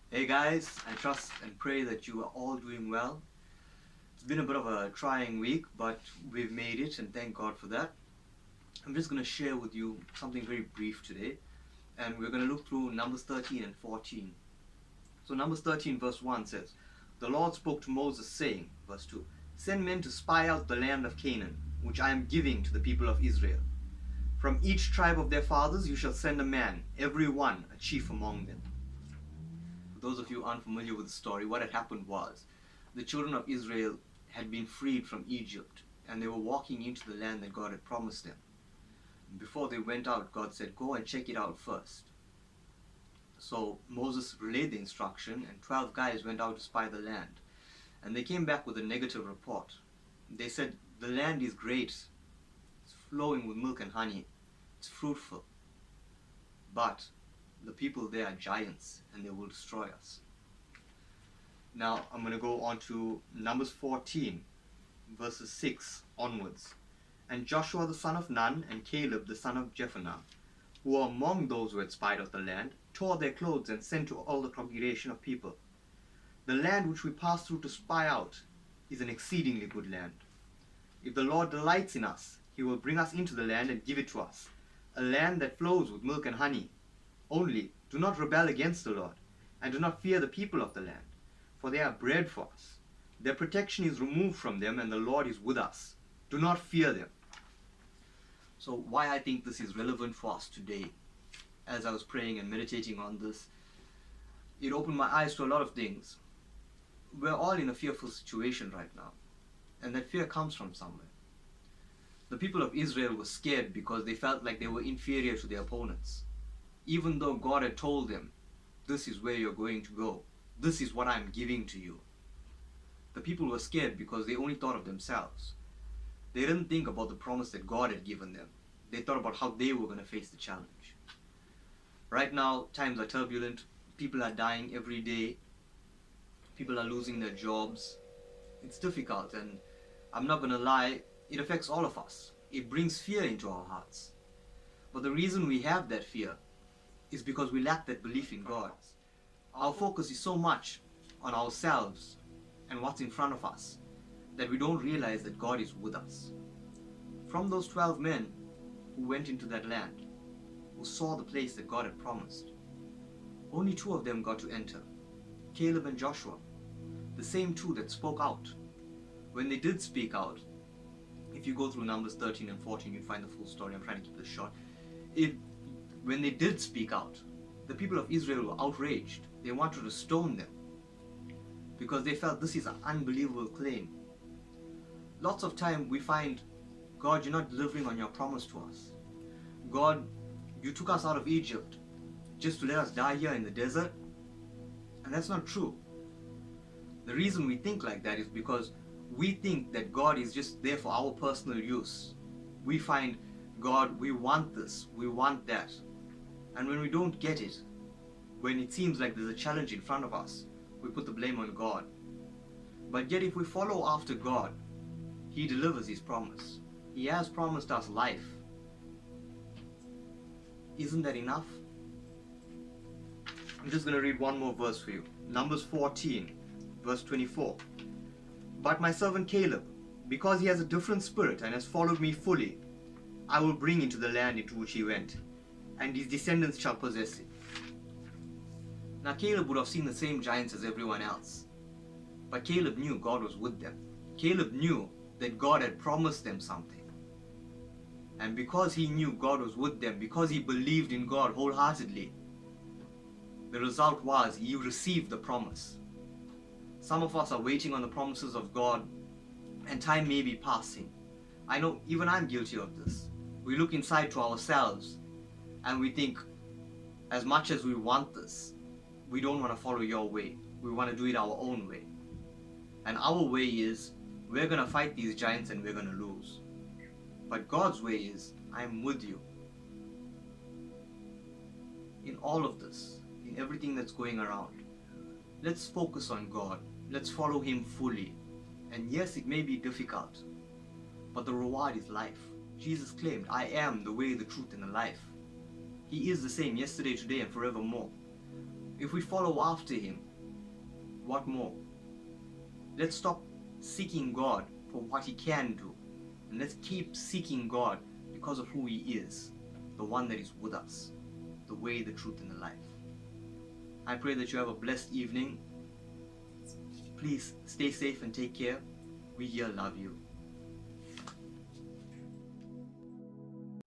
Hey guys, I trust and pray that you are all doing well. It's been a bit of a trying week, but we've made it and thank God for that. I'm just going to share with you something very brief today, and we're going to look through Numbers 13 and 14. So, Numbers 13, verse 1 says, The Lord spoke to Moses, saying, verse 2, Send men to spy out the land of Canaan, which I am giving to the people of Israel. From each tribe of their fathers you shall send a man, every one a chief among them. For those of you unfamiliar with the story, what had happened was the children of Israel had been freed from Egypt and they were walking into the land that God had promised them. Before they went out, God said, Go and check it out first. So Moses relayed the instruction, and 12 guys went out to spy the land. And they came back with a negative report. They said, The land is great, it's flowing with milk and honey, it's fruitful. But the people there are giants and they will destroy us. Now I'm going to go on to Numbers 14, verses 6 onwards. And Joshua the son of Nun and Caleb the son of Jephunneh, who were among those who had spied out the land, tore their clothes and sent to all the congregation of people, The land which we passed through to spy out is an exceedingly good land. If the Lord delights in us, he will bring us into the land and give it to us, a land that flows with milk and honey. Only do not rebel against the Lord, and do not fear the people of the land, for they are bread for us. Their protection is removed from them, and the Lord is with us. Do not fear them. So why I think this is relevant for us today, as I was praying and meditating on this, it opened my eyes to a lot of things. We're all in a fearful situation right now, and that fear comes from somewhere. The people of Israel were scared because they felt like they were inferior to their opponents, even though God had told them, This is where you're going to go. This is what I'm giving to you. The people were scared because they only thought of themselves. They didn't think about the promise that God had given them. They thought about how they were going to face the challenge. Right now, times are turbulent. People are dying every day. People are losing their jobs. It's difficult, and I'm not going to lie, it affects all of us. It brings fear into our hearts. But the reason we have that fear is because we lack that belief in God. Our focus is so much on ourselves and what's in front of us that we don't realize that God is with us. From those 12 men who went into that land, who saw the place that God had promised, only 2 of them got to enter, Caleb and Joshua, the same 2 that spoke out. When they did speak out, if you go through Numbers 13 and 14, you'll find the full story. I'm trying to keep this short. When they did speak out, the people of Israel were outraged. They wanted to stone them because they felt this is an unbelievable claim. Lots of time we find, God, you're not delivering on your promise to us. God, you took us out of Egypt just to let us die here in the desert. And that's not true. The reason we think like that is because we think that God is just there for our personal use. We find, God, we want this, we want that. And when we don't get it, when it seems like there's a challenge in front of us, we put the blame on God. But yet if we follow after God, He delivers His promise. He has promised us life. Isn't that enough? I'm just going to read one more verse for you. Numbers 14, verse 24. But my servant Caleb, because he has a different spirit and has followed me fully, I will bring into the land into which he went, and his descendants shall possess it. Now Caleb would have seen the same giants as everyone else, but Caleb knew God was with them. Caleb knew that God had promised them something. And because he knew God was with them, because he believed in God wholeheartedly, the result was he received the promise. Some of us are waiting on the promises of God, and time may be passing. I know even I'm guilty of this. We look inside to ourselves and we think, as much as we want this, we don't want to follow your way. We want to do it our own way. And our way is, we're going to fight these giants and we're going to lose. But God's way is, I'm with you. In all of this, in everything that's going around, let's focus on God. Let's follow Him fully. And yes, it may be difficult, but the reward is life. Jesus claimed, I am the way, the truth, and the life. He is the same yesterday, today, and forevermore. If we follow after Him, what more? Let's stop seeking God for what He can do, and let's keep seeking God because of who He is, the one that is with us, the way, the truth, and the life. I pray that you have a blessed evening. Please stay safe and take care. We here love you.